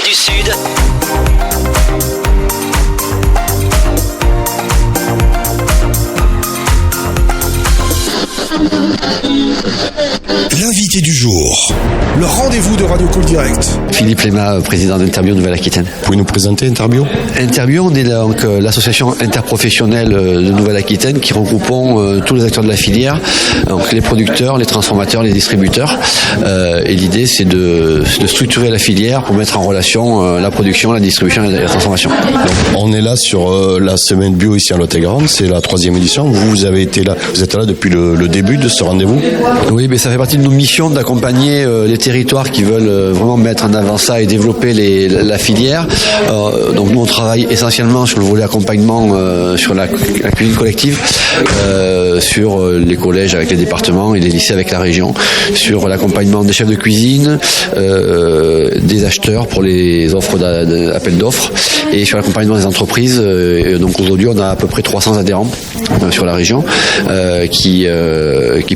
du Sud. L'invité du jour, le rendez-vous de Radio Call Direct. Philippe Léma, président d'Interbio Nouvelle-Aquitaine. Vous pouvez nous présenter Interbio ? Interbio, on est donc l'association interprofessionnelle de Nouvelle-Aquitaine qui regroupons tous les acteurs de la filière, donc les producteurs, les transformateurs, les distributeurs. Et l'idée, c'est de structurer la filière pour mettre en relation la production, la distribution et la transformation. Donc, on est là sur la semaine bio ici en Lot-et-Garonne, c'est la 3e édition. Vous êtes là depuis le début de ce rendez-vous ? Oui, mais ça fait partie de nos missions d'accompagner les territoires qui veulent vraiment mettre en avant ça et développer la filière. Donc nous on travaille essentiellement sur le volet accompagnement sur la cuisine collective, sur les collèges avec les départements et les lycées avec la région, sur l'accompagnement des chefs de cuisine, des acheteurs pour les offres d'appel d'offres et sur l'accompagnement des entreprises. Donc aujourd'hui on a à peu près 300 adhérents sur la région qui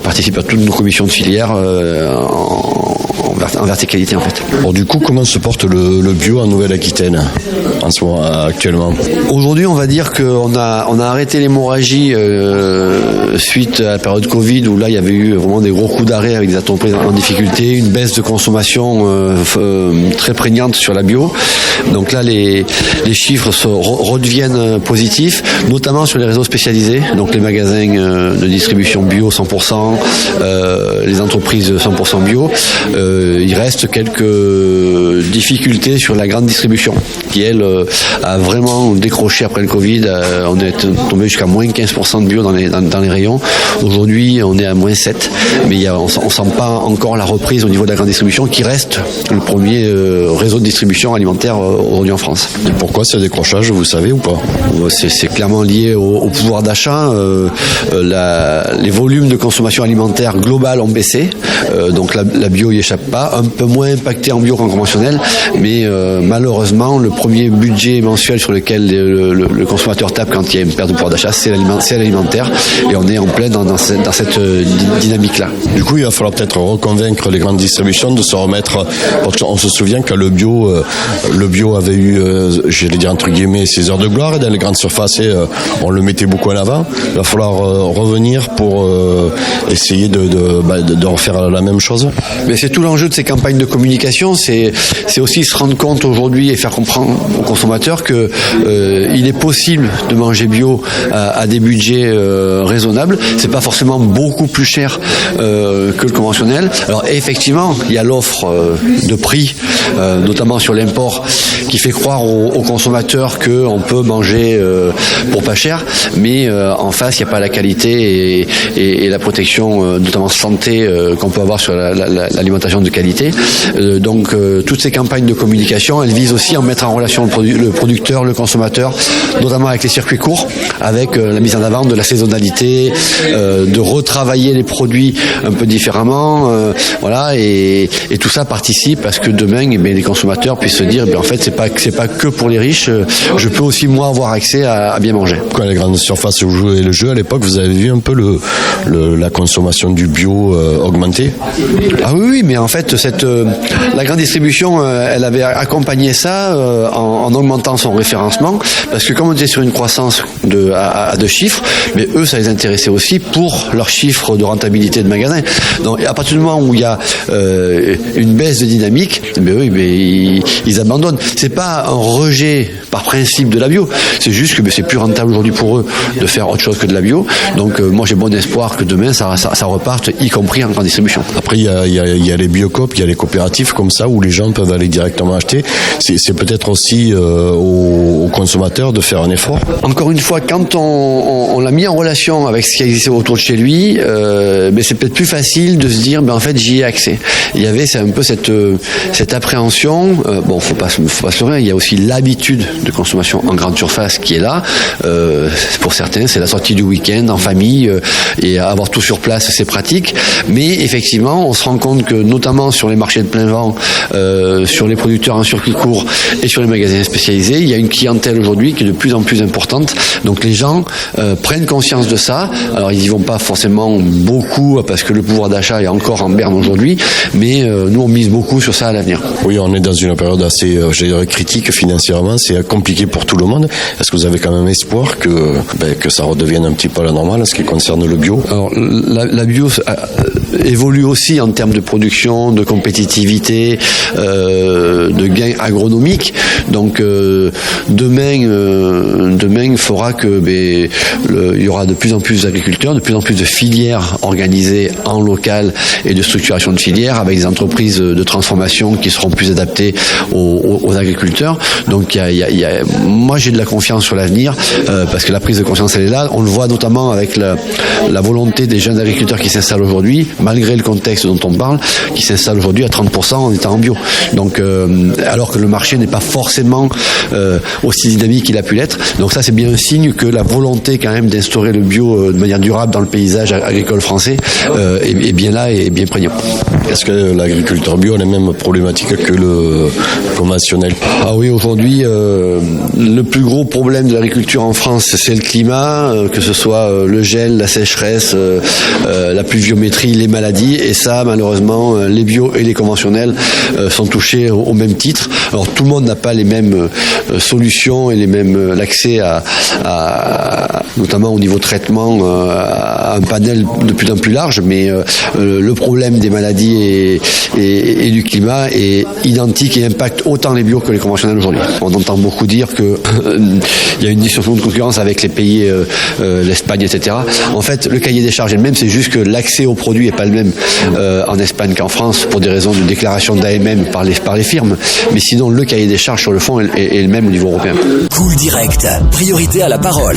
participent à toutes nos commissions de filière en verticalité en fait. Bon, du coup, comment se porte le bio en Nouvelle-Aquitaine en ce moment actuellement ? Aujourd'hui, on va dire qu'on a arrêté l'hémorragie suite à la période Covid où là il y avait eu vraiment des gros coups d'arrêt avec des entreprises en difficulté, une baisse de consommation très prégnante sur la bio. Donc là, les chiffres redeviennent positifs, notamment sur les réseaux spécialisés, donc les magasins de distribution bio 100%, les entreprises 100% bio. Il reste quelques difficultés sur la grande distribution qui, elle, a vraiment décroché après le Covid. On est tombé jusqu'à moins 15% de bio dans les rayons. Aujourd'hui, on est à moins 7, mais on sent pas encore la reprise au niveau de la grande distribution qui reste le premier réseau de distribution alimentaire aujourd'hui en France. Et pourquoi ce décrochage, vous savez ou pas ? C'est clairement lié au pouvoir d'achat. Les volumes de consommation alimentaire globale ont baissé, donc la bio y échappe pas, un peu moins impacté en bio qu'en conventionnel, mais malheureusement le premier budget mensuel sur lequel le consommateur tape quand il y a une perte de pouvoir d'achat, c'est l'alimentaire, et on est en plein dans cette dynamique-là. Du coup, il va falloir peut-être reconvaincre les grandes distributions de se remettre, parce qu'on se souvient que le bio avait eu, j'allais dire entre guillemets, ses heures de gloire, et dans les grandes surfaces, on le mettait beaucoup en avant. Il va falloir revenir pour essayer de refaire la même chose. Mais c'est tout l'enjeu de ces campagnes de communication, c'est aussi se rendre compte aujourd'hui et faire comprendre aux consommateurs que il est possible de manger bio à des budgets raisonnables. C'est pas forcément beaucoup plus cher que le conventionnel. Alors effectivement, il y a l'offre de prix, notamment sur l'import, qui fait croire aux consommateurs qu'on peut manger pour pas cher, mais en face, il n'y a pas la qualité et la protection, notamment santé, qu'on peut avoir sur l'alimentation de qualité. Donc toutes ces campagnes de communication, elles visent aussi à mettre en relation le producteur, le consommateur, notamment avec les circuits courts, avec la mise en avant de la saisonnalité, de retravailler les produits un peu différemment, voilà, et tout ça participe à ce que demain, les consommateurs puissent se dire, en fait, c'est pas que pour les riches, je peux aussi moi avoir accès à bien manger. Quand les grandes surfaces jouaient le jeu à l'époque, vous avez vu un peu la consommation du bio augmenter ? Ah oui, mais en fait, la grande distribution, elle avait accompagné ça en augmentant son référencement, parce que comme on était sur une croissance à deux chiffres, mais eux, ça les intéressait aussi pour leurs chiffres de rentabilité de magasin. Donc, à partir du moment où il y a une baisse de dynamique, ils abandonnent. C'est pas un rejet par principe de la bio, c'est juste que c'est plus rentable aujourd'hui pour eux de faire autre chose que de la bio. Donc moi j'ai bon espoir que demain ça reparte, y compris en grande distribution. Après il y a les biocoop, il y a les coopératives comme ça où les gens peuvent aller directement acheter. C'est peut-être aussi aux consommateurs de faire un effort. Encore une fois, quand on l'a mis en relation avec ce qui existait autour de chez lui, c'est peut-être plus facile de se dire en fait j'y ai accès. C'est un peu cette appréhension. Faut pas se serein. Il y a aussi l'habitude de consommation en grande surface qui est là. Pour certains, c'est la sortie du week-end en famille et avoir tout sur place, c'est pratique. Mais effectivement, on se rend compte que notamment sur les marchés de plein vent, sur les producteurs en circuit court et sur les magasins spécialisés, il y a une clientèle aujourd'hui qui est de plus en plus importante. Donc les gens prennent conscience de ça. Alors ils n'y vont pas forcément beaucoup parce que le pouvoir d'achat est encore en berne aujourd'hui, mais nous on mise beaucoup sur ça à l'avenir. Oui, on est dans une période assez critique financièrement, c'est compliqué pour tout le monde. Est-ce que vous avez quand même espoir que ça redevienne un petit peu à la normale en ce qui concerne le bio? Alors la bio évolue aussi en termes de production, de compétitivité, de gains agronomiques. Donc demain fera que il y aura de plus en plus d'agriculteurs, de plus en plus de filières organisées en local et de structuration de filières avec des entreprises de transformation qui seront plus adaptées aux agriculteurs. Donc moi j'ai de la confiance sur l'avenir parce que la prise de conscience elle est là. On le voit notamment avec la volonté des jeunes agriculteurs qui s'installent aujourd'hui, malgré le contexte dont on parle, qui s'installent aujourd'hui à 30% en étant en bio. Donc alors que le marché n'est pas forcément aussi dynamique qu'il a pu l'être. Donc ça c'est bien un signe que la volonté quand même d'instaurer le bio de manière durable dans le paysage agricole français est bien là et bien prégnant. Est-ce que l'agriculteur bio a les mêmes problématiques que le conventionnel? Ah oui, aujourd'hui le plus gros problème de l'agriculture en France c'est le climat, que ce soit le gel, la sécheresse, la pluviométrie, les maladies, et ça malheureusement les bio et les conventionnels sont touchés au même titre. Alors tout le monde n'a pas les mêmes solutions et les mêmes l'accès à notamment au niveau traitement à un panel de plus en plus large, mais le problème des maladies et du climat est identique et impacte autant les bio que les conventionnels aujourd'hui. On entend beaucoup dire que il y a une distorsion de concurrence avec les pays, l'Espagne, etc. En fait, le cahier des charges est le même, c'est juste que l'accès aux produits n'est pas le même en Espagne qu'en France pour des raisons de déclaration d'AMM par les firmes. Mais sinon, le cahier des charges sur le fond est le même au niveau européen. Cool Direct, priorité à la parole.